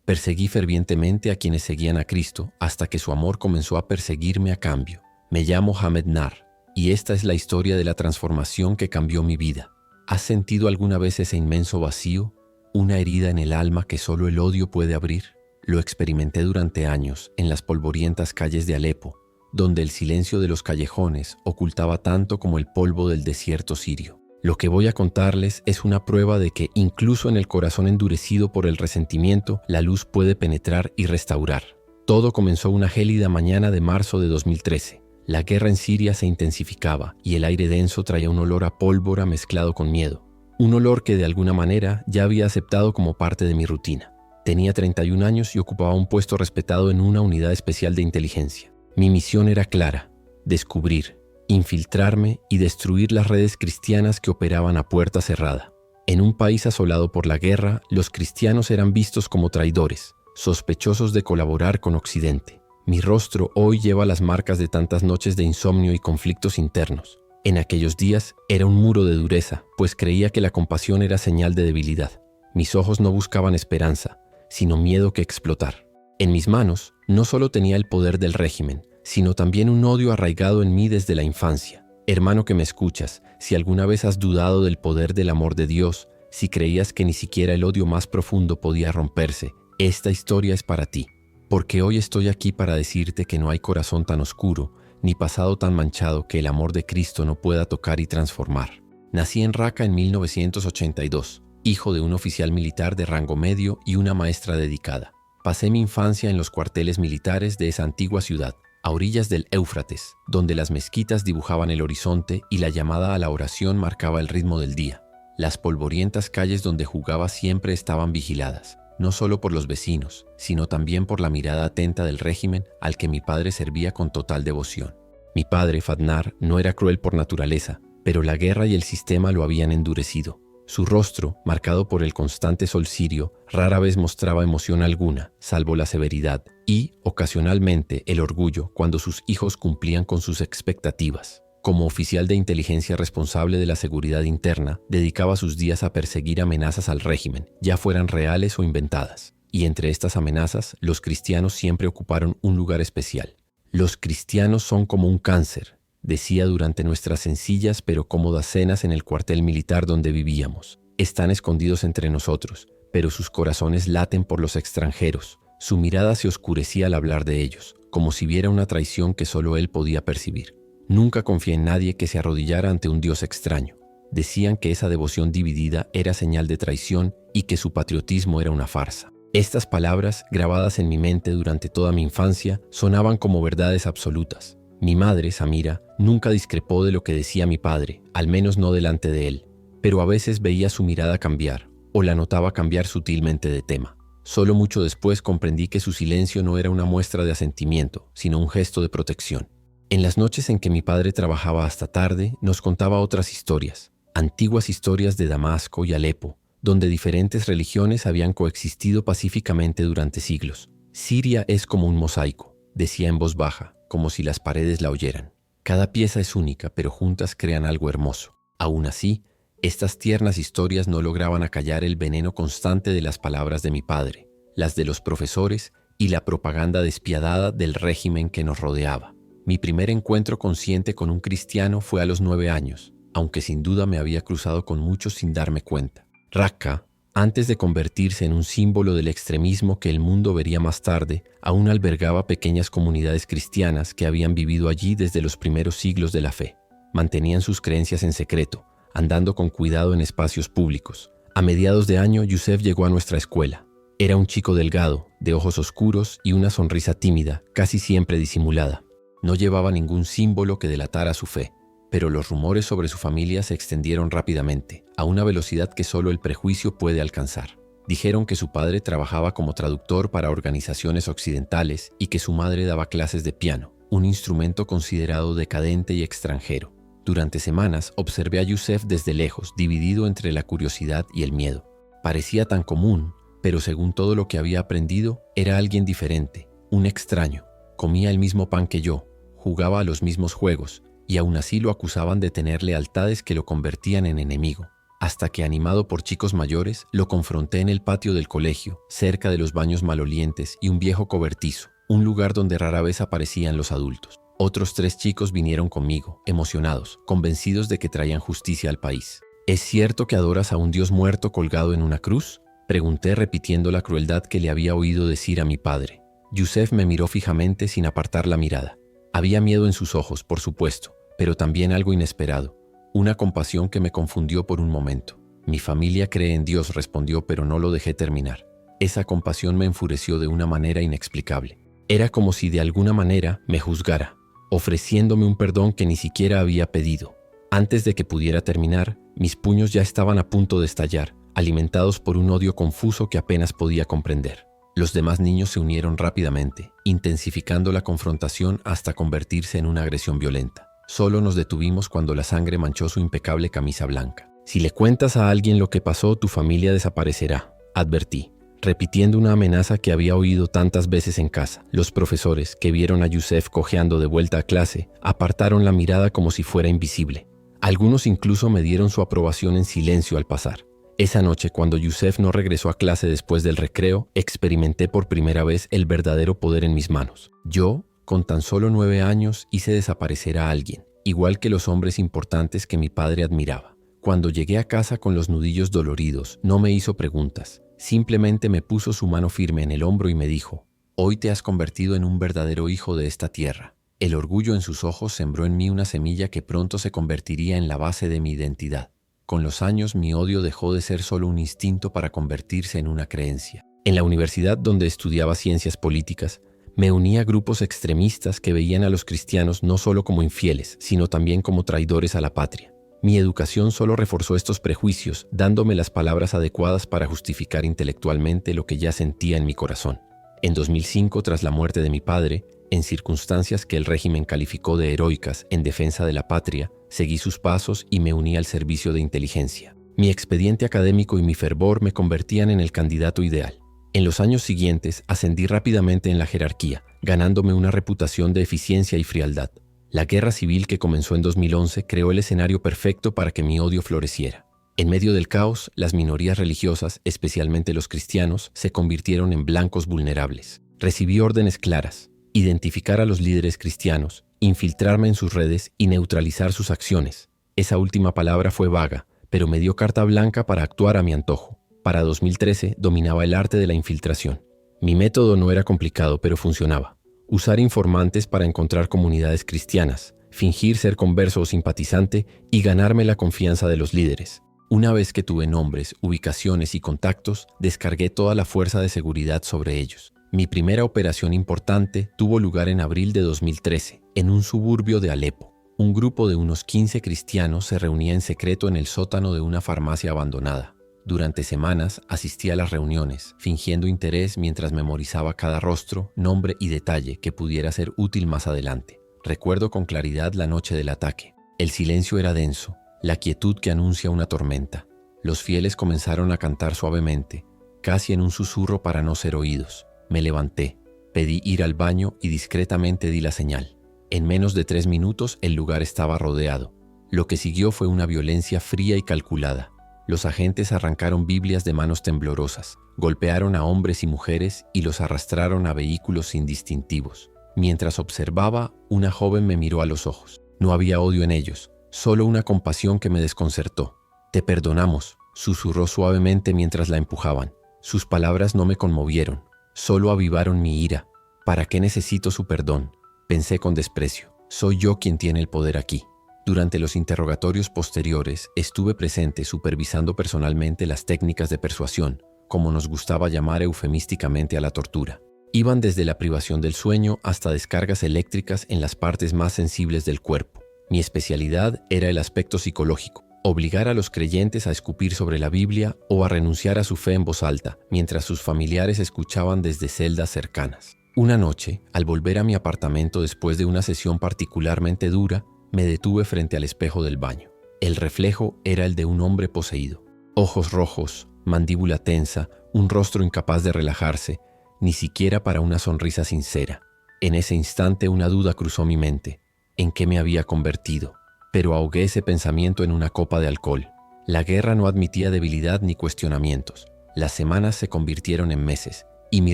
Perseguí fervientemente a quienes seguían a Cristo hasta que su amor comenzó a perseguirme a cambio. Me llamo Hamed Nar y esta es la historia de la transformación que cambió mi vida. ¿Has sentido alguna vez ese inmenso vacío? ¿Una herida en el alma que solo el odio puede abrir? Lo experimenté durante años en las polvorientas calles de Alepo, donde el silencio de los callejones ocultaba tanto como el polvo del desierto sirio. Lo que voy a contarles es una prueba de que incluso en el corazón endurecido por el resentimiento, la luz puede penetrar y restaurar. Todo comenzó una gélida mañana de marzo de 2013. La guerra en Siria se intensificaba y el aire denso traía un olor a pólvora mezclado con miedo. Un olor que de alguna manera ya había aceptado como parte de mi rutina. Tenía 31 años y ocupaba un puesto respetado en una unidad especial de inteligencia. Mi misión era clara: descubrir, infiltrarme y destruir las redes cristianas que operaban a puerta cerrada. En un país asolado por la guerra, los cristianos eran vistos como traidores, sospechosos de colaborar con Occidente. Mi rostro hoy lleva las marcas de tantas noches de insomnio y conflictos internos. En aquellos días era un muro de dureza, pues creía que la compasión era señal de debilidad. Mis ojos no buscaban esperanza, sino miedo que explotar. En mis manos no solo tenía el poder del régimen, sino también un odio arraigado en mí desde la infancia. Hermano que me escuchas, si alguna vez has dudado del poder del amor de Dios, si creías que ni siquiera el odio más profundo podía romperse, esta historia es para ti. Porque hoy estoy aquí para decirte que no hay corazón tan oscuro, ni pasado tan manchado que el amor de Cristo no pueda tocar y transformar. Nací en Raqqa en 1982, hijo de un oficial militar de rango medio y una maestra dedicada. Pasé mi infancia en los cuarteles militares de esa antigua ciudad, a orillas del Éufrates, donde las mezquitas dibujaban el horizonte y la llamada a la oración marcaba el ritmo del día. Las polvorientas calles donde jugaba siempre estaban vigiladas, no solo por los vecinos, sino también por la mirada atenta del régimen al que mi padre servía con total devoción. Mi padre, Fadnar, no era cruel por naturaleza, pero la guerra y el sistema lo habían endurecido. Su rostro, marcado por el constante sol sirio, rara vez mostraba emoción alguna, salvo la severidad y, ocasionalmente, el orgullo cuando sus hijos cumplían con sus expectativas. Como oficial de inteligencia responsable de la seguridad interna, dedicaba sus días a perseguir amenazas al régimen, ya fueran reales o inventadas. Y entre estas amenazas, los cristianos siempre ocuparon un lugar especial. Los cristianos son como un cáncer, decía durante nuestras sencillas pero cómodas cenas en el cuartel militar donde vivíamos. Están escondidos entre nosotros, pero sus corazones laten por los extranjeros. Su mirada se oscurecía al hablar de ellos, como si viera una traición que solo él podía percibir. Nunca confié en nadie que se arrodillara ante un Dios extraño. Decían que esa devoción dividida era señal de traición y que su patriotismo era una farsa. Estas palabras, grabadas en mi mente durante toda mi infancia, sonaban como verdades absolutas. Mi madre, Samira, nunca discrepó de lo que decía mi padre, al menos no delante de él, pero a veces veía su mirada cambiar, o la notaba cambiar sutilmente de tema. Solo mucho después comprendí que su silencio no era una muestra de asentimiento, sino un gesto de protección. En las noches en que mi padre trabajaba hasta tarde, nos contaba otras historias, antiguas historias de Damasco y Alepo, donde diferentes religiones habían coexistido pacíficamente durante siglos. Siria es como un mosaico, decía en voz baja, como si las paredes la oyeran. Cada pieza es única, pero juntas crean algo hermoso. Aún así, estas tiernas historias no lograban acallar el veneno constante de las palabras de mi padre, las de los profesores y la propaganda despiadada del régimen que nos rodeaba. Mi primer encuentro consciente con un cristiano fue a los 9 años, aunque sin duda me había cruzado con muchos sin darme cuenta. Raqqa, antes de convertirse en un símbolo del extremismo que el mundo vería más tarde, aún albergaba pequeñas comunidades cristianas que habían vivido allí desde los primeros siglos de la fe. Mantenían sus creencias en secreto, andando con cuidado en espacios públicos. A mediados de año, Youssef llegó a nuestra escuela. Era un chico delgado, de ojos oscuros y una sonrisa tímida, casi siempre disimulada. No llevaba ningún símbolo que delatara su fe, pero los rumores sobre su familia se extendieron rápidamente, a una velocidad que solo el prejuicio puede alcanzar. Dijeron que su padre trabajaba como traductor para organizaciones occidentales y que su madre daba clases de piano, un instrumento considerado decadente y extranjero. Durante semanas observé a Youssef desde lejos, dividido entre la curiosidad y el miedo. Parecía tan común, pero según todo lo que había aprendido, era alguien diferente, un extraño. Comía el mismo pan que yo, jugaba a los mismos juegos, y aún así lo acusaban de tener lealtades que lo convertían en enemigo. hasta que, animado por chicos mayores, lo confronté en el patio del colegio, cerca de los baños malolientes y un viejo cobertizo, un lugar donde rara vez aparecían los adultos. Otros 3 chicos vinieron conmigo, emocionados, convencidos de que traían justicia al país. ¿Es cierto que adoras a un Dios muerto colgado en una cruz?, pregunté repitiendo la crueldad que le había oído decir a mi padre. Yusef me miró fijamente sin apartar la mirada. Había miedo en sus ojos, por supuesto, pero también algo inesperado, una compasión que me confundió por un momento. Mi familia cree en Dios, respondió, pero no lo dejé terminar. Esa compasión me enfureció de una manera inexplicable. Era como si de alguna manera me juzgara, ofreciéndome un perdón que ni siquiera había pedido. Antes de que pudiera terminar, mis puños ya estaban a punto de estallar, alimentados por un odio confuso que apenas podía comprender. Los demás niños se unieron rápidamente, intensificando la confrontación hasta convertirse en una agresión violenta. Solo nos detuvimos cuando la sangre manchó su impecable camisa blanca. Si le cuentas a alguien lo que pasó, tu familia desaparecerá, advertí, repitiendo una amenaza que había oído tantas veces en casa. Los profesores, que vieron a Yusef cojeando de vuelta a clase, apartaron la mirada como si fuera invisible. Algunos incluso me dieron su aprobación en silencio al pasar. Esa noche, cuando Yusef no regresó a clase después del recreo, experimenté por primera vez el verdadero poder en mis manos. Yo, con tan solo 9 años, hice desaparecer a alguien, igual que los hombres importantes que mi padre admiraba. Cuando llegué a casa con los nudillos doloridos, no me hizo preguntas. Simplemente me puso su mano firme en el hombro y me dijo: «Hoy te has convertido en un verdadero hijo de esta tierra». El orgullo en sus ojos sembró en mí una semilla que pronto se convertiría en la base de mi identidad. Con los años, mi odio dejó de ser solo un instinto para convertirse en una creencia. En la universidad, donde estudiaba ciencias políticas, me uní a grupos extremistas que veían a los cristianos no solo como infieles, sino también como traidores a la patria. Mi educación solo reforzó estos prejuicios, dándome las palabras adecuadas para justificar intelectualmente lo que ya sentía en mi corazón. En 2005, tras la muerte de mi padre, en circunstancias que el régimen calificó de heroicas en defensa de la patria, seguí sus pasos y me uní al servicio de inteligencia. Mi expediente académico y mi fervor me convertían en el candidato ideal. En los años siguientes, ascendí rápidamente en la jerarquía, ganándome una reputación de eficiencia y frialdad. La guerra civil que comenzó en 2011 creó el escenario perfecto para que mi odio floreciera. En medio del caos, las minorías religiosas, especialmente los cristianos, se convirtieron en blancos vulnerables. Recibí órdenes claras: identificar a los líderes cristianos, infiltrarme en sus redes y neutralizar sus acciones. Esa última palabra fue vaga, pero me dio carta blanca para actuar a mi antojo. Para 2013 dominaba el arte de la infiltración. Mi método no era complicado, pero funcionaba. Usar informantes para encontrar comunidades cristianas, fingir ser converso o simpatizante y ganarme la confianza de los líderes. Una vez que tuve nombres, ubicaciones y contactos, descargué toda la fuerza de seguridad sobre ellos. Mi primera operación importante tuvo lugar en abril de 2013, en un suburbio de Alepo. Un grupo de unos 15 cristianos se reunía en secreto en el sótano de una farmacia abandonada. Durante semanas asistí a las reuniones, fingiendo interés mientras memorizaba cada rostro, nombre y detalle que pudiera ser útil más adelante. Recuerdo con claridad la noche del ataque. El silencio era denso, la quietud que anuncia una tormenta. Los fieles comenzaron a cantar suavemente, casi en un susurro para no ser oídos. Me levanté, pedí ir al baño y discretamente di la señal. En menos de 3 minutos el lugar estaba rodeado. Lo que siguió fue una violencia fría y calculada. Los agentes arrancaron Biblias de manos temblorosas, golpearon a hombres y mujeres y los arrastraron a vehículos sin distintivos. Mientras observaba, una joven me miró a los ojos. No había odio en ellos, solo una compasión que me desconcertó. «Te perdonamos», susurró suavemente mientras la empujaban. Sus palabras no me conmovieron, solo avivaron mi ira. «¿Para qué necesito su perdón?», pensé con desprecio. «Soy yo quien tiene el poder aquí». Durante los interrogatorios posteriores, estuve presente supervisando personalmente las técnicas de persuasión, como nos gustaba llamar eufemísticamente a la tortura. Iban desde la privación del sueño hasta descargas eléctricas en las partes más sensibles del cuerpo. Mi especialidad era el aspecto psicológico: obligar a los creyentes a escupir sobre la Biblia o a renunciar a su fe en voz alta, mientras sus familiares escuchaban desde celdas cercanas. Una noche, al volver a mi apartamento después de una sesión particularmente dura, me detuve frente al espejo del baño. El reflejo era el de un hombre poseído. Ojos rojos, mandíbula tensa, un rostro incapaz de relajarse, ni siquiera para una sonrisa sincera. En ese instante una duda cruzó mi mente. ¿En qué me había convertido? Pero ahogué ese pensamiento en una copa de alcohol. La guerra no admitía debilidad ni cuestionamientos. Las semanas se convirtieron en meses, y mi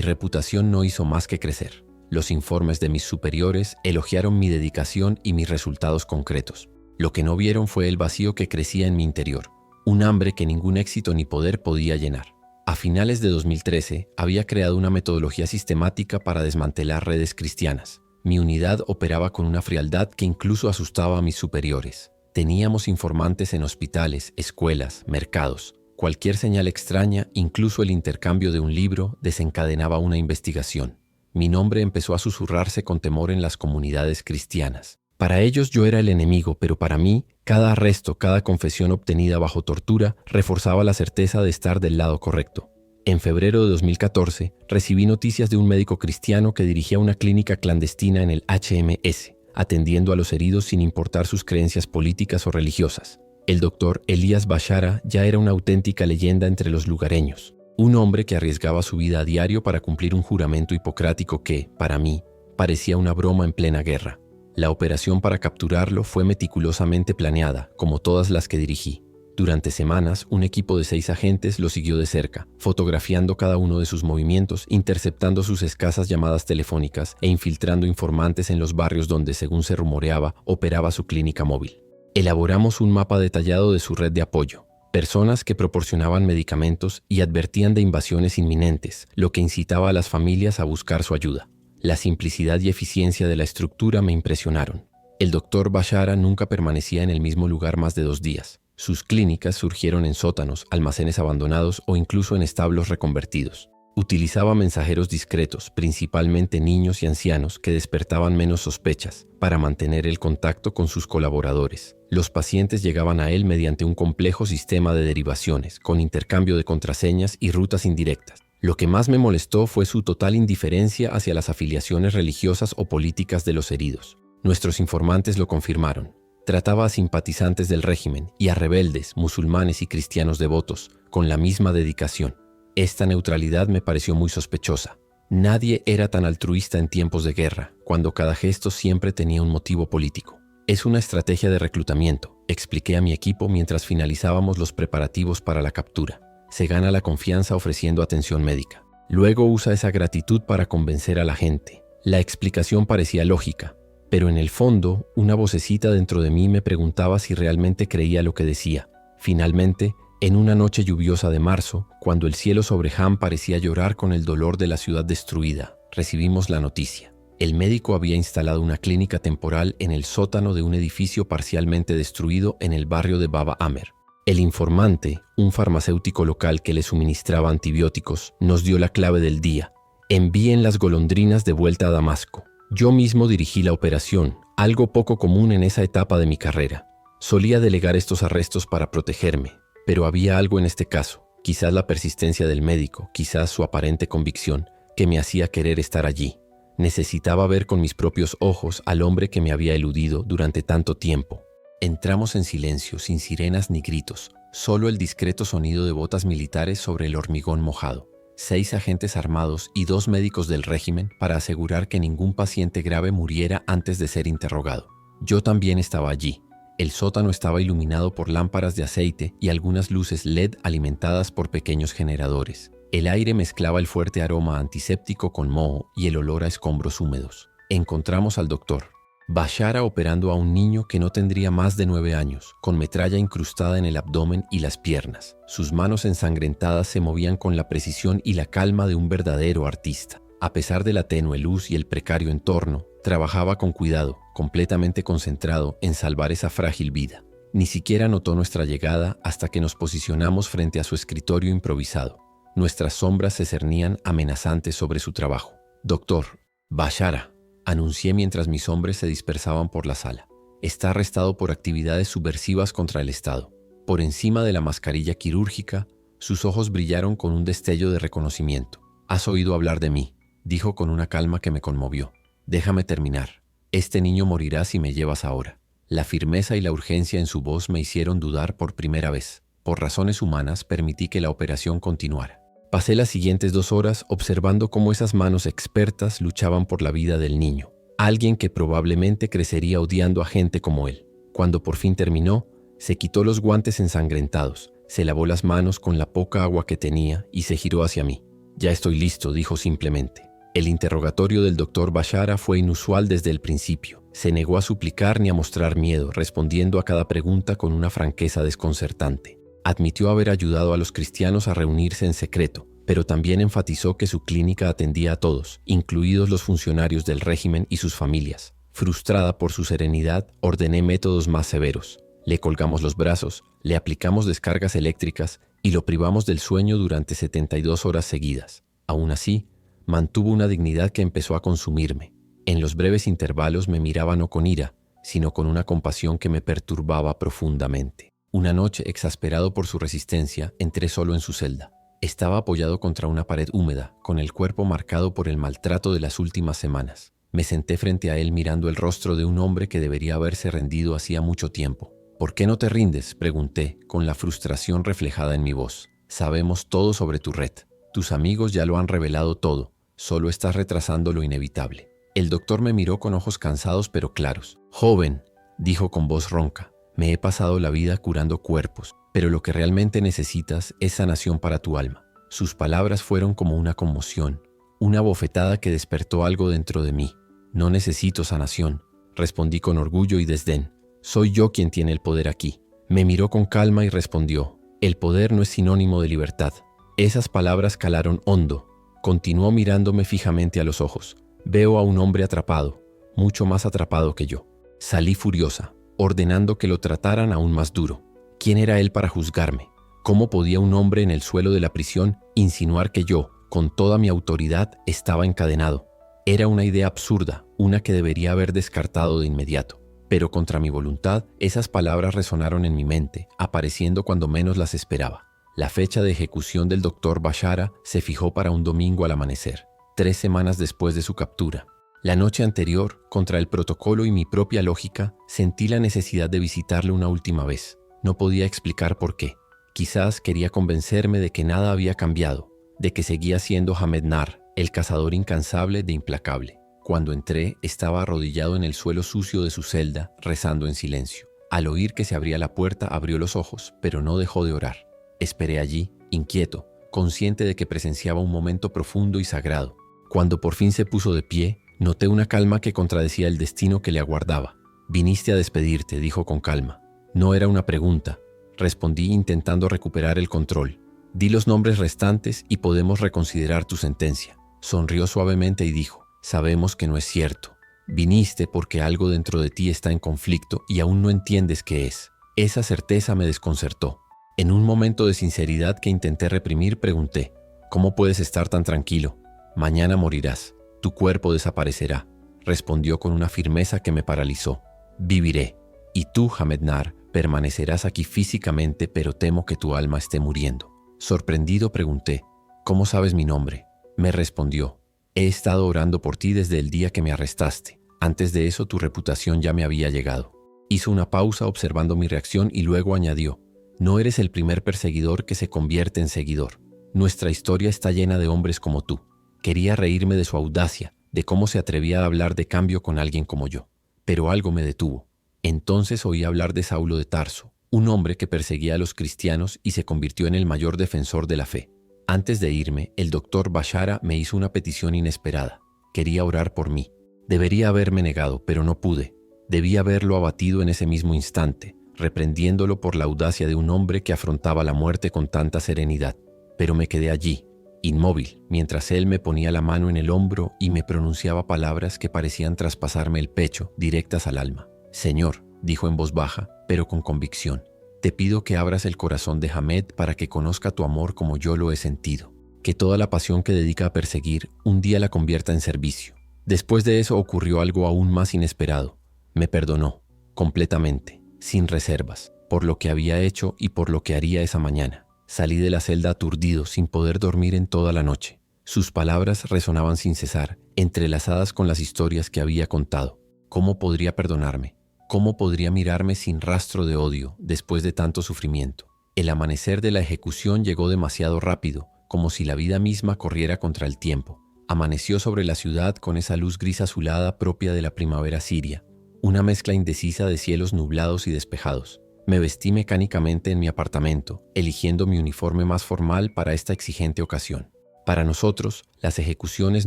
reputación no hizo más que crecer. Los informes de mis superiores elogiaron mi dedicación y mis resultados concretos. Lo que no vieron fue el vacío que crecía en mi interior, un hambre que ningún éxito ni poder podía llenar. A finales de 2013, había creado una metodología sistemática para desmantelar redes cristianas. Mi unidad operaba con una frialdad que incluso asustaba a mis superiores. Teníamos informantes en hospitales, escuelas, mercados. Cualquier señal extraña, incluso el intercambio de un libro, desencadenaba una investigación. Mi nombre empezó a susurrarse con temor en las comunidades cristianas. Para ellos yo era el enemigo, pero para mí, cada arresto, cada confesión obtenida bajo tortura reforzaba la certeza de estar del lado correcto. En febrero de 2014, recibí noticias de un médico cristiano que dirigía una clínica clandestina en el HMS, atendiendo a los heridos sin importar sus creencias políticas o religiosas. El doctor Elías Bashara ya era una auténtica leyenda entre los lugareños, un hombre que arriesgaba su vida a diario para cumplir un juramento hipocrático que, para mí, parecía una broma en plena guerra. La operación para capturarlo fue meticulosamente planeada, como todas las que dirigí. Durante semanas, un equipo de 6 agentes lo siguió de cerca, fotografiando cada uno de sus movimientos, interceptando sus escasas llamadas telefónicas e infiltrando informantes en los barrios donde, según se rumoreaba, operaba su clínica móvil. Elaboramos un mapa detallado de su red de apoyo, personas que proporcionaban medicamentos y advertían de invasiones inminentes, lo que incitaba a las familias a buscar su ayuda. La simplicidad y eficiencia de la estructura me impresionaron. El doctor Bashara nunca permanecía en el mismo lugar más de 2 días. Sus clínicas surgieron en sótanos, almacenes abandonados o incluso en establos reconvertidos. Utilizaba mensajeros discretos, principalmente niños y ancianos, que despertaban menos sospechas, para mantener el contacto con sus colaboradores. Los pacientes llegaban a él mediante un complejo sistema de derivaciones, con intercambio de contraseñas y rutas indirectas. Lo que más me molestó fue su total indiferencia hacia las afiliaciones religiosas o políticas de los heridos. Nuestros informantes lo confirmaron. Trataba a simpatizantes del régimen y a rebeldes, musulmanes y cristianos devotos, con la misma dedicación. Esta neutralidad me pareció muy sospechosa. Nadie era tan altruista en tiempos de guerra, cuando cada gesto siempre tenía un motivo político. Es una estrategia de reclutamiento, expliqué a mi equipo mientras finalizábamos los preparativos para la captura. Se gana la confianza ofreciendo atención médica. Luego usa esa gratitud para convencer a la gente. La explicación parecía lógica, pero en el fondo, una vocecita dentro de mí me preguntaba si realmente creía lo que decía. Finalmente, en una noche lluviosa de marzo, cuando el cielo sobre Ham parecía llorar con el dolor de la ciudad destruida, recibimos la noticia. El médico había instalado una clínica temporal en el sótano de un edificio parcialmente destruido en el barrio de Baba Amer. El informante, un farmacéutico local que le suministraba antibióticos, nos dio la clave del día. Envíen las golondrinas de vuelta a Damasco. Yo mismo dirigí la operación, algo poco común en esa etapa de mi carrera. Solía delegar estos arrestos para protegerme, pero había algo en este caso, quizás la persistencia del médico, quizás su aparente convicción, que me hacía querer estar allí. Necesitaba ver con mis propios ojos al hombre que me había eludido durante tanto tiempo. Entramos en silencio, sin sirenas ni gritos, solo el discreto sonido de botas militares sobre el hormigón mojado. 6 agentes armados y 2 médicos del régimen para asegurar que ningún paciente grave muriera antes de ser interrogado. Yo también estaba allí. El sótano estaba iluminado por lámparas de aceite y algunas luces LED alimentadas por pequeños generadores. El aire mezclaba el fuerte aroma antiséptico con moho y el olor a escombros húmedos. Encontramos al doctor Bashara operando a un niño que no tendría más de 9 años, con metralla incrustada en el abdomen y las piernas. Sus manos ensangrentadas se movían con la precisión y la calma de un verdadero artista. A pesar de la tenue luz y el precario entorno, trabajaba con cuidado, completamente concentrado en salvar esa frágil vida. Ni siquiera notó nuestra llegada hasta que nos posicionamos frente a su escritorio improvisado. Nuestras sombras se cernían amenazantes sobre su trabajo. «Doctor Bashara», anuncié mientras mis hombres se dispersaban por la sala. «Está arrestado por actividades subversivas contra el Estado». Por encima de la mascarilla quirúrgica, sus ojos brillaron con un destello de reconocimiento. «Has oído hablar de mí», dijo con una calma que me conmovió. «Déjame terminar. Este niño morirá si me llevas ahora». La firmeza y la urgencia en su voz me hicieron dudar por primera vez. Por razones humanas, permití que la operación continuara. Pasé las siguientes 2 horas observando cómo esas manos expertas luchaban por la vida del niño, alguien que probablemente crecería odiando a gente como él. Cuando por fin terminó, Se quitó los guantes ensangrentados, se lavó las manos con la poca agua que tenía y se giró hacia mí. «Ya estoy listo», dijo simplemente. El interrogatorio del doctor Bashara fue inusual desde el principio. Se negó a suplicar ni a mostrar miedo, respondiendo a cada pregunta con una franqueza desconcertante. Admitió haber ayudado a los cristianos a reunirse en secreto, pero también enfatizó que su clínica atendía a todos, incluidos los funcionarios del régimen y sus familias. Frustrada por su serenidad, ordené métodos más severos. Le colgamos los brazos, le aplicamos descargas eléctricas y lo privamos del sueño durante 72 horas seguidas. Aún así, mantuvo una dignidad que empezó a consumirme. En los breves intervalos me miraba no con ira, sino con una compasión que me perturbaba profundamente. Una noche, exasperado por su resistencia, entré solo en su celda. Estaba apoyado contra una pared húmeda, con el cuerpo marcado por el maltrato de las últimas semanas. Me senté frente a él mirando el rostro de un hombre que debería haberse rendido hacía mucho tiempo. «¿Por qué no te rindes?», pregunté, con la frustración reflejada en mi voz. «Sabemos todo sobre tu red. Tus amigos ya lo han revelado todo. Solo estás retrasando lo inevitable». El doctor me miró con ojos cansados pero claros. «Joven», dijo con voz ronca, «me he pasado la vida curando cuerpos, pero lo que realmente necesitas es sanación para tu alma». Sus palabras fueron como una conmoción, una bofetada que despertó algo dentro de mí. «No necesito sanación», respondí con orgullo y desdén. «Soy yo quien tiene el poder aquí». Me miró con calma y respondió: «El poder no es sinónimo de libertad». Esas palabras calaron hondo. Continuó mirándome fijamente a los ojos. «Veo a un hombre atrapado, mucho más atrapado que yo». Salí furiosa, ordenando que lo trataran aún más duro. ¿Quién era él para juzgarme? ¿Cómo podía un hombre en el suelo de la prisión insinuar que yo, con toda mi autoridad, estaba encadenado? Era una idea absurda, una que debería haber descartado de inmediato. Pero contra mi voluntad, esas palabras resonaron en mi mente, apareciendo cuando menos las esperaba. La fecha de ejecución del doctor Bashara se fijó para un domingo al amanecer, 3 semanas después de su captura. La noche anterior, contra el protocolo y mi propia lógica, sentí la necesidad de visitarle una última vez. No podía explicar por qué. Quizás quería convencerme de que nada había cambiado, de que seguía siendo Hamed Nar, el cazador incansable de implacable. Cuando entré, estaba arrodillado en el suelo sucio de su celda, rezando en silencio. Al oír que se abría la puerta, abrió los ojos, pero no dejó de orar. Esperé allí, inquieto, consciente de que presenciaba un momento profundo y sagrado. Cuando por fin se puso de pie, noté una calma que contradecía el destino que le aguardaba. «Viniste a despedirte», dijo con calma. «No era una pregunta», respondí intentando recuperar el control. «Di los nombres restantes y podemos reconsiderar tu sentencia». Sonrió suavemente y dijo: «Sabemos que no es cierto. Viniste porque algo dentro de ti está en conflicto y aún no entiendes qué es». Esa certeza me desconcertó. En un momento de sinceridad que intenté reprimir, pregunté: «¿Cómo puedes estar tan tranquilo? Mañana morirás. Tu cuerpo desaparecerá», respondió con una firmeza que me paralizó. «Viviré. Y tú, Hamed Nar, permanecerás aquí físicamente, pero temo que tu alma esté muriendo». Sorprendido pregunté: «¿Cómo sabes mi nombre?». Me respondió: «He estado orando por ti desde el día que me arrestaste. Antes de eso tu reputación ya me había llegado». Hizo una pausa observando mi reacción y luego añadió: «No eres el primer perseguidor que se convierte en seguidor. Nuestra historia está llena de hombres como tú». Quería reírme de su audacia, de cómo se atrevía a hablar de cambio con alguien como yo. Pero algo me detuvo. Entonces oí hablar de Saulo de Tarso, un hombre que perseguía a los cristianos y se convirtió en el mayor defensor de la fe. Antes de irme, el doctor Bashara me hizo una petición inesperada. Quería orar por mí. Debería haberme negado, pero no pude. Debía haberlo abatido en ese mismo instante, reprendiéndolo por la audacia de un hombre que afrontaba la muerte con tanta serenidad. Pero me quedé allí, inmóvil, mientras él me ponía la mano en el hombro y me pronunciaba palabras que parecían traspasarme el pecho, directas al alma. «Señor», dijo en voz baja, pero con convicción, «te pido que abras el corazón de Hamed para que conozca tu amor como yo lo he sentido. Que toda la pasión que dedica a perseguir, un día la convierta en servicio». Después de eso ocurrió algo aún más inesperado. Me perdonó, completamente, sin reservas, por lo que había hecho y por lo que haría esa mañana. Salí de la celda aturdido, sin poder dormir en toda la noche. Sus palabras resonaban sin cesar, entrelazadas con las historias que había contado. ¿Cómo podría perdonarme? ¿Cómo podría mirarme sin rastro de odio después de tanto sufrimiento? El amanecer de la ejecución llegó demasiado rápido, como si la vida misma corriera contra el tiempo. Amaneció sobre la ciudad con esa luz gris azulada propia de la primavera siria, una mezcla indecisa de cielos nublados y despejados. Me vestí mecánicamente en mi apartamento, eligiendo mi uniforme más formal para esta exigente ocasión. Para nosotros, las ejecuciones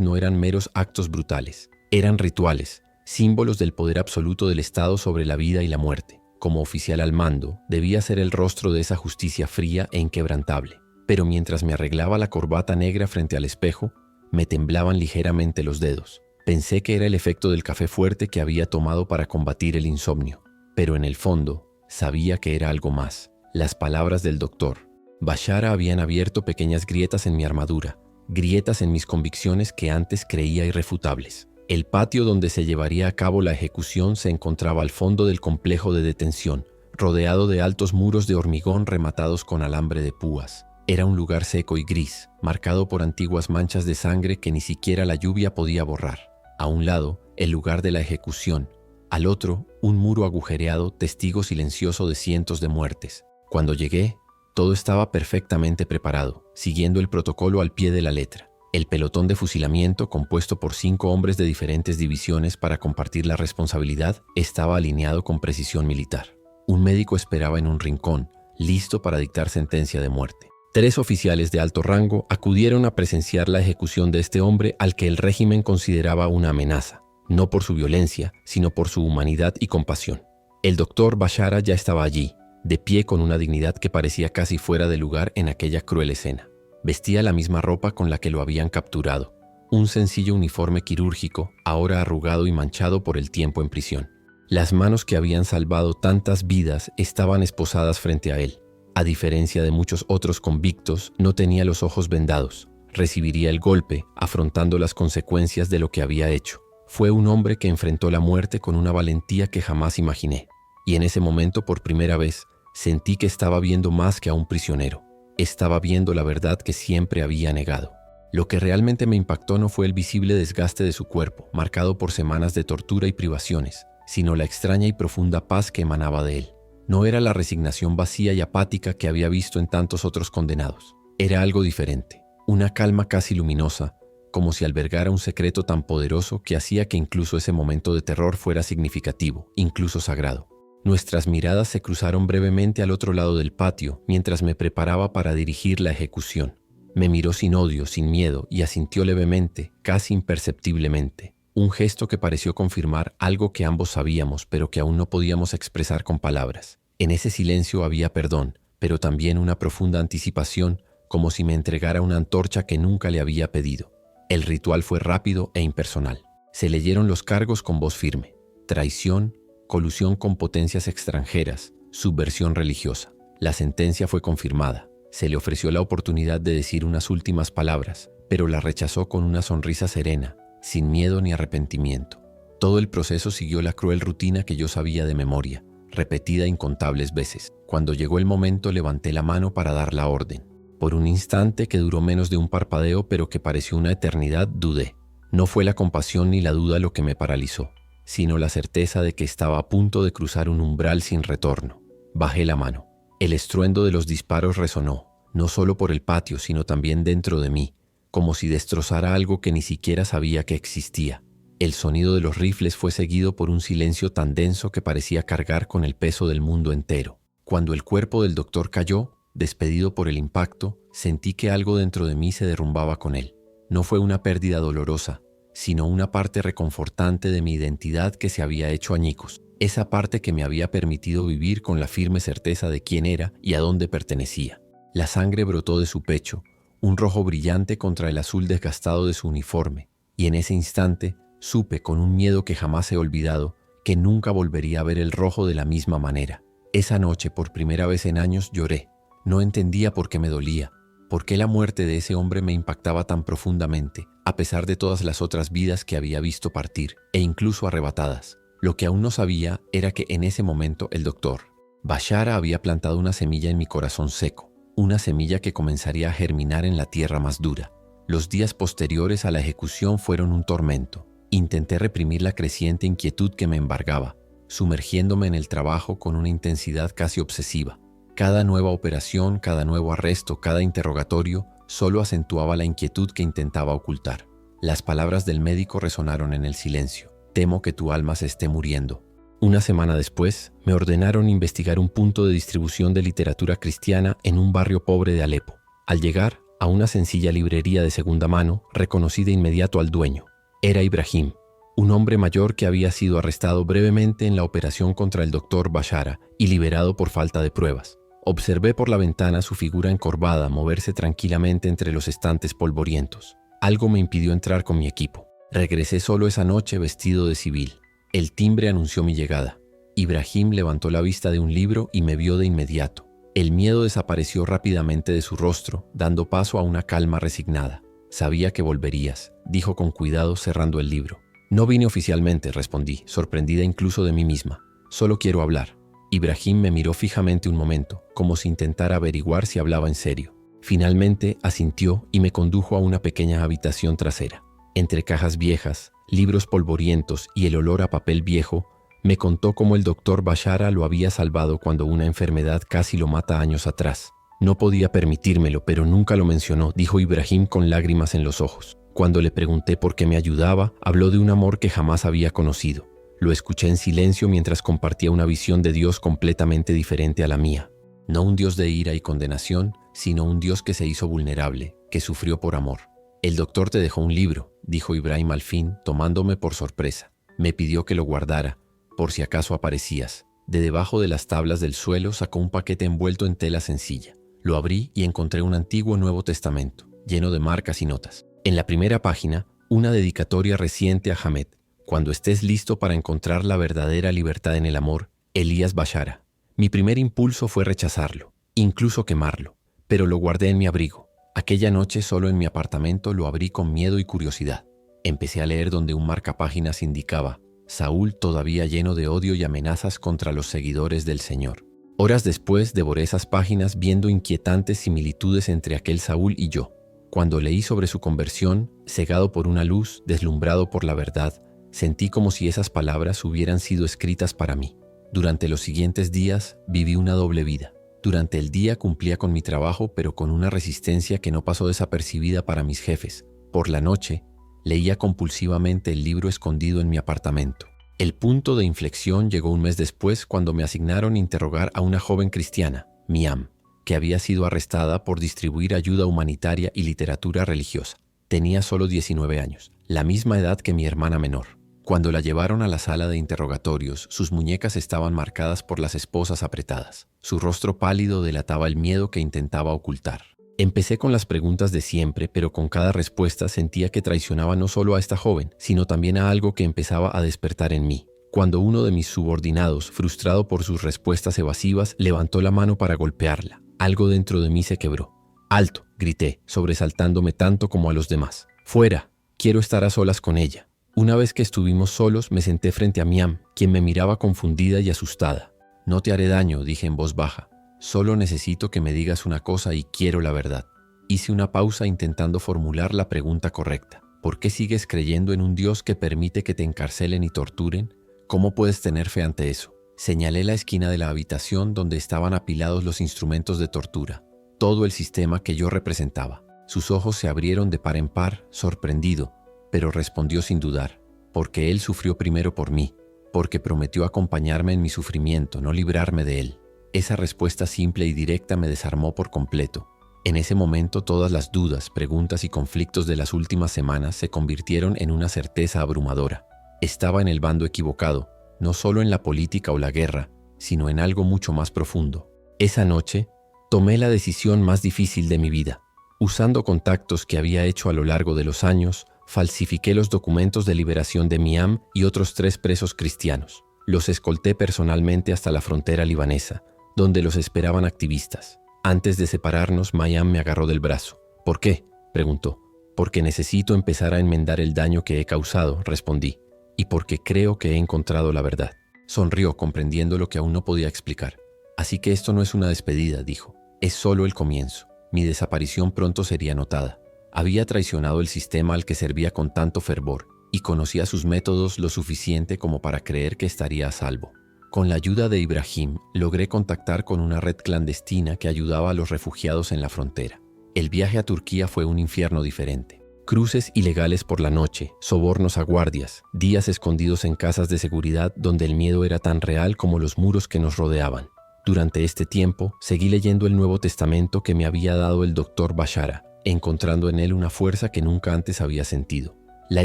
no eran meros actos brutales, eran rituales, símbolos del poder absoluto del Estado sobre la vida y la muerte. Como oficial al mando, debía ser el rostro de esa justicia fría e inquebrantable. Pero mientras me arreglaba la corbata negra frente al espejo, me temblaban ligeramente los dedos. Pensé que era el efecto del café fuerte que había tomado para combatir el insomnio, pero en el fondo sabía que era algo más. Las palabras del doctor Bashara habían abierto pequeñas grietas en mi armadura, grietas en mis convicciones que antes creía irrefutables. El patio donde se llevaría a cabo la ejecución se encontraba al fondo del complejo de detención, rodeado de altos muros de hormigón rematados con alambre de púas. Era un lugar seco y gris, marcado por antiguas manchas de sangre que ni siquiera la lluvia podía borrar. A un lado, el lugar de la ejecución. Al otro, un muro agujereado, testigo silencioso de cientos de muertes. Cuando llegué, todo estaba perfectamente preparado, siguiendo el protocolo al pie de la letra. El pelotón de fusilamiento, compuesto por 5 hombres de diferentes divisiones para compartir la responsabilidad, estaba alineado con precisión militar. Un médico esperaba en un rincón, listo para dictar sentencia de muerte. 3 oficiales de alto rango acudieron a presenciar la ejecución de este hombre al que el régimen consideraba una amenaza, no por su violencia, sino por su humanidad y compasión. El doctor Bashara ya estaba allí, de pie con una dignidad que parecía casi fuera de lugar en aquella cruel escena. Vestía la misma ropa con la que lo habían capturado, un sencillo uniforme quirúrgico, ahora arrugado y manchado por el tiempo en prisión. Las manos que habían salvado tantas vidas estaban esposadas frente a él. A diferencia de muchos otros convictos, no tenía los ojos vendados. Recibiría el golpe, afrontando las consecuencias de lo que había hecho. Fue un hombre que enfrentó la muerte con una valentía que jamás imaginé. Y en ese momento, por primera vez, sentí que estaba viendo más que a un prisionero. Estaba viendo la verdad que siempre había negado. Lo que realmente me impactó no fue el visible desgaste de su cuerpo, marcado por semanas de tortura y privaciones, sino la extraña y profunda paz que emanaba de él. No era la resignación vacía y apática que había visto en tantos otros condenados. Era algo diferente, una calma casi luminosa, como si albergara un secreto tan poderoso que hacía que incluso ese momento de terror fuera significativo, incluso sagrado. Nuestras miradas se cruzaron brevemente al otro lado del patio mientras me preparaba para dirigir la ejecución. Me miró sin odio, sin miedo y asintió levemente, casi imperceptiblemente. Un gesto que pareció confirmar algo que ambos sabíamos, pero que aún no podíamos expresar con palabras. En ese silencio había perdón, pero también una profunda anticipación, como si me entregara una antorcha que nunca le había pedido. El ritual fue rápido e impersonal. Se leyeron los cargos con voz firme: traición, colusión con potencias extranjeras, subversión religiosa. La sentencia fue confirmada. Se le ofreció la oportunidad de decir unas últimas palabras, pero la rechazó con una sonrisa serena, sin miedo ni arrepentimiento. Todo el proceso siguió la cruel rutina que yo sabía de memoria, repetida incontables veces. Cuando llegó el momento, levanté la mano para dar la orden. Por un instante que duró menos de un parpadeo, pero que pareció una eternidad, dudé. No fue la compasión ni la duda lo que me paralizó, sino la certeza de que estaba a punto de cruzar un umbral sin retorno. Bajé la mano. El estruendo de los disparos resonó, no solo por el patio, sino también dentro de mí, como si destrozara algo que ni siquiera sabía que existía. El sonido de los rifles fue seguido por un silencio tan denso que parecía cargar con el peso del mundo entero. Cuando el cuerpo del doctor cayó, despedido por el impacto, sentí que algo dentro de mí se derrumbaba con él. No fue una pérdida dolorosa, sino una parte reconfortante de mi identidad que se había hecho añicos. Esa parte que me había permitido vivir con la firme certeza de quién era y a dónde pertenecía. La sangre brotó de su pecho, un rojo brillante contra el azul desgastado de su uniforme, y en ese instante supe con un miedo que jamás he olvidado que nunca volvería a ver el rojo de la misma manera. Esa noche, por primera vez en años, lloré. No entendía por qué me dolía, por qué la muerte de ese hombre me impactaba tan profundamente, a pesar de todas las otras vidas que había visto partir, e incluso arrebatadas. Lo que aún no sabía era que en ese momento el doctor Bashara había plantado una semilla en mi corazón seco, una semilla que comenzaría a germinar en la tierra más dura. Los días posteriores a la ejecución fueron un tormento. Intenté reprimir la creciente inquietud que me embargaba, sumergiéndome en el trabajo con una intensidad casi obsesiva. Cada nueva operación, cada nuevo arresto, cada interrogatorio solo acentuaba la inquietud que intentaba ocultar. Las palabras del médico resonaron en el silencio. Temo que tu alma se esté muriendo. Una semana después, me ordenaron investigar un punto de distribución de literatura cristiana en un barrio pobre de Alepo. Al llegar a una sencilla librería de segunda mano, reconocí de inmediato al dueño. Era Ibrahim, un hombre mayor que había sido arrestado brevemente en la operación contra el doctor Bashara y liberado por falta de pruebas. Observé por la ventana su figura encorvada moverse tranquilamente entre los estantes polvorientos. Algo me impidió entrar con mi equipo. Regresé solo esa noche vestido de civil. El timbre anunció mi llegada. Ibrahim levantó la vista de un libro y me vio de inmediato. El miedo desapareció rápidamente de su rostro, dando paso a una calma resignada. «Sabía que volverías», dijo con cuidado cerrando el libro. «No vine oficialmente», respondí, sorprendida incluso de mí misma. «Solo quiero hablar». Ibrahim me miró fijamente un momento, como si intentara averiguar si hablaba en serio. Finalmente asintió y me condujo a una pequeña habitación trasera. Entre cajas viejas, libros polvorientos y el olor a papel viejo, me contó cómo el doctor Bashara lo había salvado cuando una enfermedad casi lo mata años atrás. «No podía permitírmelo, pero nunca lo mencionó», dijo Ibrahim con lágrimas en los ojos. Cuando le pregunté por qué me ayudaba, habló de un amor que jamás había conocido. Lo escuché en silencio mientras compartía una visión de Dios completamente diferente a la mía. No un Dios de ira y condenación, sino un Dios que se hizo vulnerable, que sufrió por amor. «El doctor te dejó un libro», dijo Ibrahim al fin, tomándome por sorpresa. «Me pidió que lo guardara, por si acaso aparecías». De debajo de las tablas del suelo sacó un paquete envuelto en tela sencilla. Lo abrí y encontré un antiguo Nuevo Testamento, lleno de marcas y notas. En la primera página, una dedicatoria reciente a Hamed. «Cuando estés listo para encontrar la verdadera libertad en el amor, Elías Bashara». Mi primer impulso fue rechazarlo, incluso quemarlo, pero lo guardé en mi abrigo. Aquella noche, solo en mi apartamento, lo abrí con miedo y curiosidad. Empecé a leer donde un marcapáginas indicaba: «Saúl todavía lleno de odio y amenazas contra los seguidores del Señor». Horas después devoré esas páginas viendo inquietantes similitudes entre aquel Saúl y yo. Cuando leí sobre su conversión, cegado por una luz, deslumbrado por la verdad, sentí como si esas palabras hubieran sido escritas para mí. Durante los siguientes días viví una doble vida. Durante el día cumplía con mi trabajo, pero con una resistencia que no pasó desapercibida para mis jefes. Por la noche, leía compulsivamente el libro escondido en mi apartamento. El punto de inflexión llegó un mes después cuando me asignaron interrogar a una joven cristiana, Miam, que había sido arrestada por distribuir ayuda humanitaria y literatura religiosa. Tenía solo 19 años, la misma edad que mi hermana menor. Cuando la llevaron a la sala de interrogatorios, sus muñecas estaban marcadas por las esposas apretadas. Su rostro pálido delataba el miedo que intentaba ocultar. Empecé con las preguntas de siempre, pero con cada respuesta sentía que traicionaba no solo a esta joven, sino también a algo que empezaba a despertar en mí. Cuando uno de mis subordinados, frustrado por sus respuestas evasivas, levantó la mano para golpearla, algo dentro de mí se quebró. «¡Alto!», grité, sobresaltándome tanto como a los demás. «¡Fuera! Quiero estar a solas con ella». Una vez que estuvimos solos, me senté frente a Miam, quien me miraba confundida y asustada. «No te haré daño», dije en voz baja. «Solo necesito que me digas una cosa y quiero la verdad». Hice una pausa intentando formular la pregunta correcta. «¿Por qué sigues creyendo en un Dios que permite que te encarcelen y torturen? ¿Cómo puedes tener fe ante eso?». Señalé la esquina de la habitación donde estaban apilados los instrumentos de tortura, todo el sistema que yo representaba. Sus ojos se abrieron de par en par, sorprendido, pero respondió sin dudar: «Porque Él sufrió primero por mí, porque prometió acompañarme en mi sufrimiento, no librarme de él». Esa respuesta simple y directa me desarmó por completo. En ese momento todas las dudas, preguntas y conflictos de las últimas semanas se convirtieron en una certeza abrumadora. Estaba en el bando equivocado, no solo en la política o la guerra, sino en algo mucho más profundo. Esa noche, tomé la decisión más difícil de mi vida. Usando contactos que había hecho a lo largo de los años, falsifiqué los documentos de liberación de Miam y otros 3 presos cristianos. Los escolté personalmente hasta la frontera libanesa, donde los esperaban activistas. Antes de separarnos, Miam me agarró del brazo. «¿Por qué?», preguntó. «Porque necesito empezar a enmendar el daño que he causado», respondí. «Y porque creo que he encontrado la verdad». Sonrió, comprendiendo lo que aún no podía explicar. «Así que esto no es una despedida», dijo. «Es solo el comienzo. Mi desaparición pronto sería notada». Había traicionado el sistema al que servía con tanto fervor y conocía sus métodos lo suficiente como para creer que estaría a salvo. Con la ayuda de Ibrahim, logré contactar con una red clandestina que ayudaba a los refugiados en la frontera. El viaje a Turquía fue un infierno diferente. Cruces ilegales por la noche, sobornos a guardias, días escondidos en casas de seguridad donde el miedo era tan real como los muros que nos rodeaban. Durante este tiempo, seguí leyendo el Nuevo Testamento que me había dado el Dr. Bashara, encontrando en él una fuerza que nunca antes había sentido. La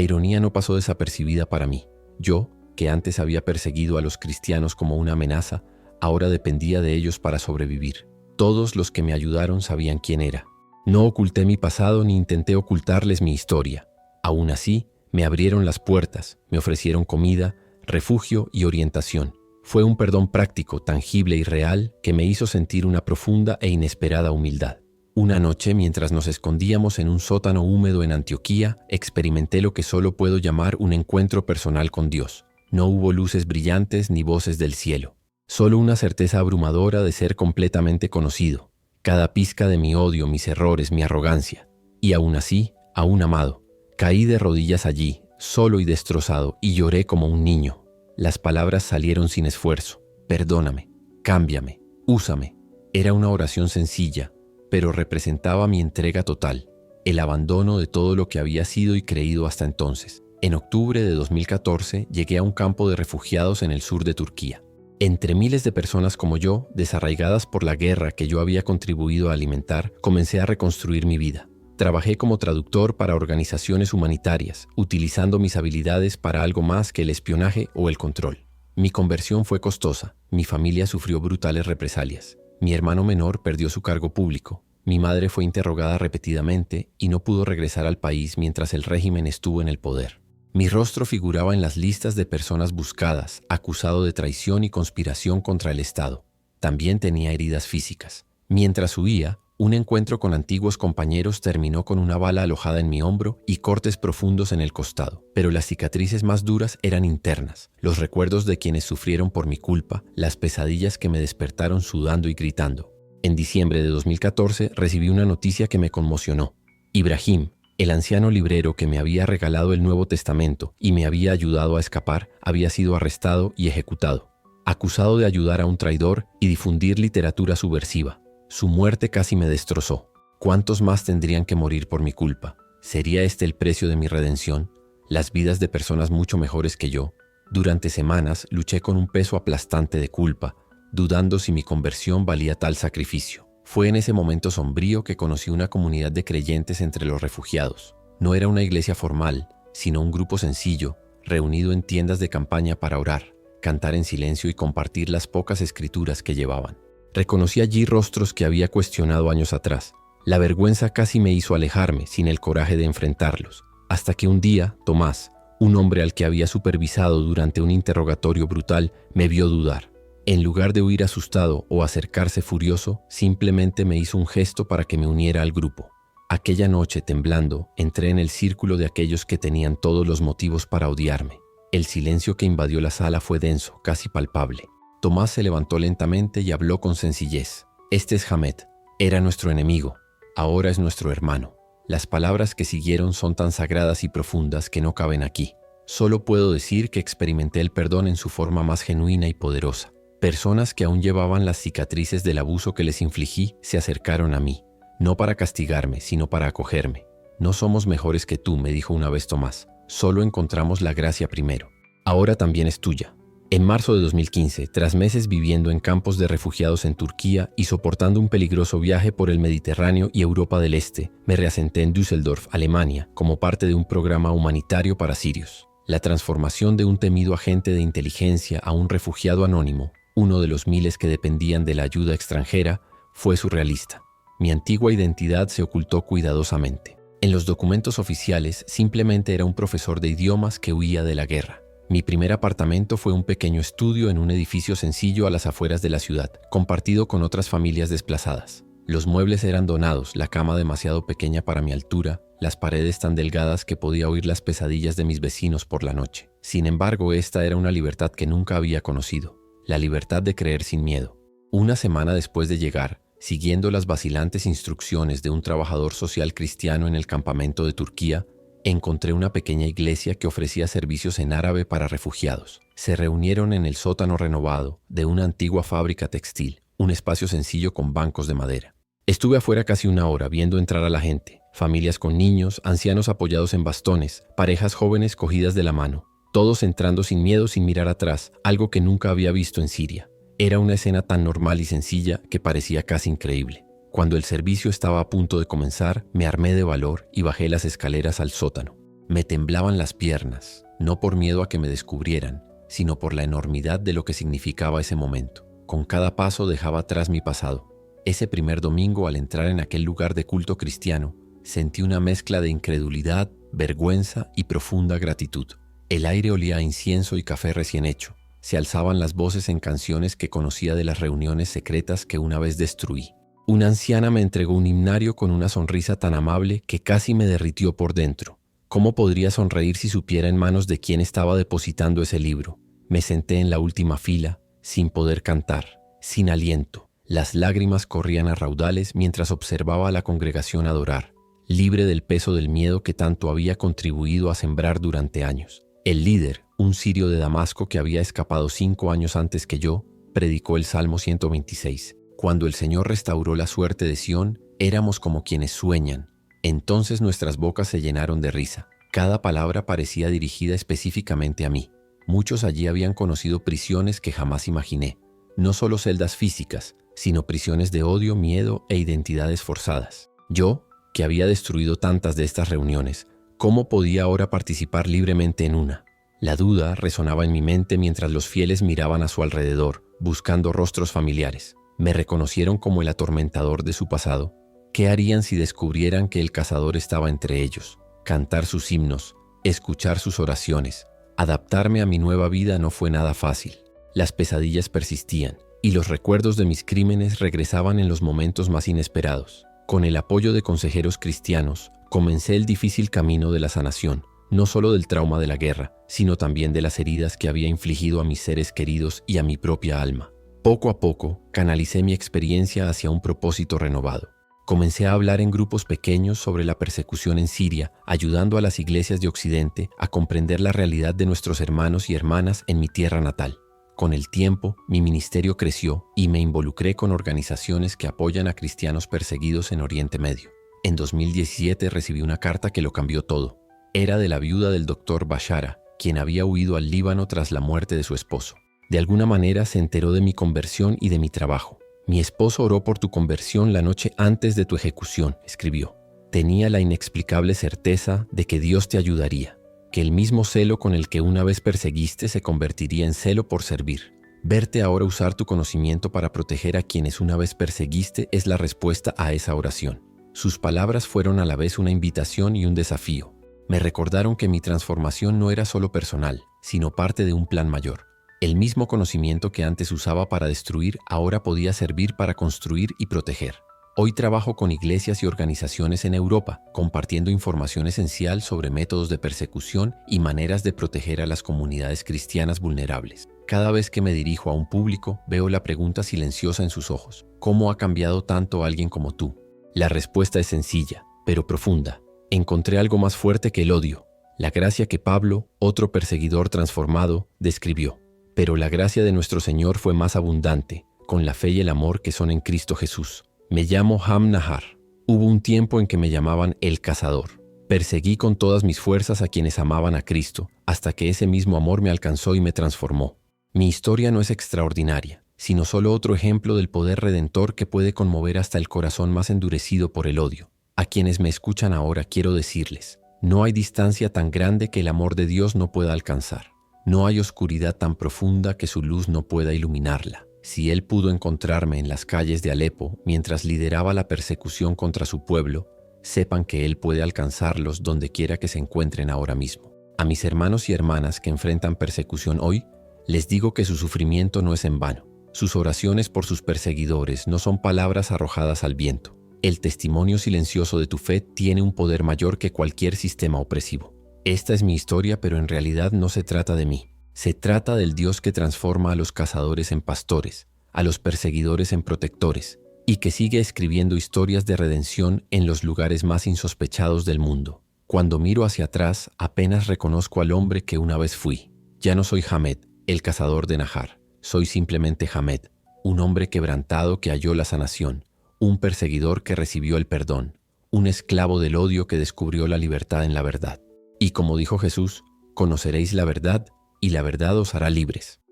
ironía no pasó desapercibida para mí. Yo, que antes había perseguido a los cristianos como una amenaza, ahora dependía de ellos para sobrevivir. Todos los que me ayudaron sabían quién era. No oculté mi pasado ni intenté ocultarles mi historia. Aún así, me abrieron las puertas, me ofrecieron comida, refugio y orientación. Fue un perdón práctico, tangible y real que me hizo sentir una profunda e inesperada humildad. Una noche, mientras nos escondíamos en un sótano húmedo en Antioquía, experimenté lo que solo puedo llamar un encuentro personal con Dios. No hubo luces brillantes ni voces del cielo. Solo una certeza abrumadora de ser completamente conocido. Cada pizca de mi odio, mis errores, mi arrogancia. Y aún así, aún amado. Caí de rodillas allí, solo y destrozado, y lloré como un niño. Las palabras salieron sin esfuerzo. Perdóname, cámbiame, úsame. Era una oración sencilla, pero representaba mi entrega total, el abandono de todo lo que había sido y creído hasta entonces. En octubre de 2014 llegué a un campo de refugiados en el sur de Turquía. Entre miles de personas como yo, desarraigadas por la guerra que yo había contribuido a alimentar, comencé a reconstruir mi vida. Trabajé como traductor para organizaciones humanitarias, utilizando mis habilidades para algo más que el espionaje o el control. Mi conversión fue costosa, mi familia sufrió brutales represalias. Mi hermano menor perdió su cargo público, mi madre fue interrogada repetidamente y no pudo regresar al país mientras el régimen estuvo en el poder. Mi rostro figuraba en las listas de personas buscadas, acusado de traición y conspiración contra el Estado. También tenía heridas físicas. Mientras huía, un encuentro con antiguos compañeros terminó con una bala alojada en mi hombro y cortes profundos en el costado. Pero las cicatrices más duras eran internas, los recuerdos de quienes sufrieron por mi culpa, las pesadillas que me despertaron sudando y gritando. En diciembre de 2014 recibí una noticia que me conmocionó. Ibrahim, el anciano librero que me había regalado el Nuevo Testamento y me había ayudado a escapar, había sido arrestado y ejecutado, acusado de ayudar a un traidor y difundir literatura subversiva. Su muerte casi me destrozó. ¿Cuántos más tendrían que morir por mi culpa? ¿Sería este el precio de mi redención? Las vidas de personas mucho mejores que yo. Durante semanas luché con un peso aplastante de culpa, dudando si mi conversión valía tal sacrificio. Fue en ese momento sombrío que conocí una comunidad de creyentes entre los refugiados. No era una iglesia formal, sino un grupo sencillo, reunido en tiendas de campaña para orar, cantar en silencio y compartir las pocas escrituras que llevaban. Reconocí allí rostros que había cuestionado años atrás. La vergüenza casi me hizo alejarme, sin el coraje de enfrentarlos. Hasta que un día, Tomás, un hombre al que había supervisado durante un interrogatorio brutal, me vio dudar. En lugar de huir asustado o acercarse furioso, simplemente me hizo un gesto para que me uniera al grupo. Aquella noche, temblando, entré en el círculo de aquellos que tenían todos los motivos para odiarme. El silencio que invadió la sala fue denso, casi palpable. Tomás se levantó lentamente y habló con sencillez. Este es Hamed. Era nuestro enemigo. Ahora es nuestro hermano. Las palabras que siguieron son tan sagradas y profundas que no caben aquí. Solo puedo decir que experimenté el perdón en su forma más genuina y poderosa. Personas que aún llevaban las cicatrices del abuso que les infligí se acercaron a mí, no para castigarme, sino para acogerme. No somos mejores que tú, me dijo una vez Tomás. Solo encontramos la gracia primero. Ahora también es tuya. En marzo de 2015, tras meses viviendo en campos de refugiados en Turquía y soportando un peligroso viaje por el Mediterráneo y Europa del Este, me reasenté en Düsseldorf, Alemania, como parte de un programa humanitario para sirios. La transformación de un temido agente de inteligencia a un refugiado anónimo, uno de los miles que dependían de la ayuda extranjera, fue surrealista. Mi antigua identidad se ocultó cuidadosamente. En los documentos oficiales simplemente era un profesor de idiomas que huía de la guerra. Mi primer apartamento fue un pequeño estudio en un edificio sencillo a las afueras de la ciudad, compartido con otras familias desplazadas. Los muebles eran donados, la cama demasiado pequeña para mi altura, las paredes tan delgadas que podía oír las pesadillas de mis vecinos por la noche. Sin embargo, esta era una libertad que nunca había conocido. La libertad de creer sin miedo. Una semana después de llegar, siguiendo las vacilantes instrucciones de un trabajador social cristiano en el campamento de Turquía, encontré una pequeña iglesia que ofrecía servicios en árabe para refugiados. Se reunieron en el sótano renovado de una antigua fábrica textil, un espacio sencillo con bancos de madera. Estuve afuera casi una hora viendo entrar a la gente, Familias con niños, ancianos apoyados en bastones, parejas jóvenes cogidas de la mano, todos entrando sin miedo, sin mirar atrás, algo que nunca había visto en Siria. Era una escena tan normal y sencilla que parecía casi increíble. Cuando el servicio estaba a punto de comenzar, me armé de valor y bajé las escaleras al sótano. Me temblaban las piernas, no por miedo a que me descubrieran, sino por la enormidad de lo que significaba ese momento. Con cada paso dejaba atrás mi pasado. Ese primer domingo, al entrar en aquel lugar de culto cristiano, sentí una mezcla de incredulidad, vergüenza y profunda gratitud. El aire olía a incienso y café recién hecho. Se alzaban las voces en canciones que conocía de las reuniones secretas que una vez destruí. Una anciana me entregó un himnario con una sonrisa tan amable que casi me derritió por dentro. ¿Cómo podría sonreír si supiera en manos de quién estaba depositando ese libro? Me senté en la última fila, sin poder cantar, sin aliento. Las lágrimas corrían a raudales mientras observaba a la congregación adorar, libre del peso del miedo que tanto había contribuido a sembrar durante años. El líder, un sirio de Damasco que había escapado 5 años antes que yo, predicó el Salmo 126. Cuando el Señor restauró la suerte de Sión, éramos como quienes sueñan. Entonces nuestras bocas se llenaron de risa. Cada palabra parecía dirigida específicamente a mí. Muchos allí habían conocido prisiones que jamás imaginé. No solo celdas físicas, sino prisiones de odio, miedo e identidades forzadas. Yo, que había destruido tantas de estas reuniones, ¿cómo podía ahora participar libremente en una? La duda resonaba en mi mente mientras los fieles miraban a su alrededor, buscando rostros familiares. Me reconocieron como el atormentador de su pasado. ¿Qué harían si descubrieran que el cazador estaba entre ellos? Cantar sus himnos, escuchar sus oraciones. Adaptarme a mi nueva vida no fue nada fácil. Las pesadillas persistían, y los recuerdos de mis crímenes regresaban en los momentos más inesperados. Con el apoyo de consejeros cristianos, comencé el difícil camino de la sanación, no solo del trauma de la guerra, sino también de las heridas que había infligido a mis seres queridos y a mi propia alma. Poco a poco, canalicé mi experiencia hacia un propósito renovado. Comencé a hablar en grupos pequeños sobre la persecución en Siria, ayudando a las iglesias de Occidente a comprender la realidad de nuestros hermanos y hermanas en mi tierra natal. Con el tiempo, mi ministerio creció y me involucré con organizaciones que apoyan a cristianos perseguidos en Oriente Medio. En 2017 recibí una carta que lo cambió todo. Era de la viuda del doctor Bashara, quien había huido al Líbano tras la muerte de su esposo. De alguna manera se enteró de mi conversión y de mi trabajo. Mi esposo oró por tu conversión la noche antes de tu ejecución, escribió. Tenía la inexplicable certeza de que Dios te ayudaría, que el mismo celo con el que una vez perseguiste se convertiría en celo por servir. Verte ahora usar tu conocimiento para proteger a quienes una vez perseguiste es la respuesta a esa oración. Sus palabras fueron a la vez una invitación y un desafío. Me recordaron que mi transformación no era solo personal, sino parte de un plan mayor. El mismo conocimiento que antes usaba para destruir ahora podía servir para construir y proteger. Hoy trabajo con iglesias y organizaciones en Europa, compartiendo información esencial sobre métodos de persecución y maneras de proteger a las comunidades cristianas vulnerables. Cada vez que me dirijo a un público, veo la pregunta silenciosa en sus ojos. ¿Cómo ha cambiado tanto alguien como tú? La respuesta es sencilla, pero profunda. Encontré algo más fuerte que el odio, la gracia que Pablo, otro perseguidor transformado, describió. Pero la gracia de nuestro Señor fue más abundante, con la fe y el amor que son en Cristo Jesús. Me llamo Ham Nahar. Hubo un tiempo en que me llamaban el cazador. Perseguí con todas mis fuerzas a quienes amaban a Cristo, hasta que ese mismo amor me alcanzó y me transformó. Mi historia no es extraordinaria, sino solo otro ejemplo del poder redentor que puede conmover hasta el corazón más endurecido por el odio. A quienes me escuchan ahora quiero decirles, no hay distancia tan grande que el amor de Dios no pueda alcanzar. No hay oscuridad tan profunda que su luz no pueda iluminarla. Si Él pudo encontrarme en las calles de Alepo mientras lideraba la persecución contra su pueblo, sepan que Él puede alcanzarlos donde quiera que se encuentren ahora mismo. A mis hermanos y hermanas que enfrentan persecución hoy, les digo que su sufrimiento no es en vano. Sus oraciones por sus perseguidores no son palabras arrojadas al viento. El testimonio silencioso de tu fe tiene un poder mayor que cualquier sistema opresivo. Esta es mi historia, pero en realidad no se trata de mí. Se trata del Dios que transforma a los cazadores en pastores, a los perseguidores en protectores, y que sigue escribiendo historias de redención en los lugares más insospechados del mundo. Cuando miro hacia atrás, apenas reconozco al hombre que una vez fui. Ya no soy Hamed, el cazador de Nahar. Soy simplemente Hamed, un hombre quebrantado que halló la sanación, un perseguidor que recibió el perdón, un esclavo del odio que descubrió la libertad en la verdad. Y como dijo Jesús, conoceréis la verdad y la verdad os hará libres.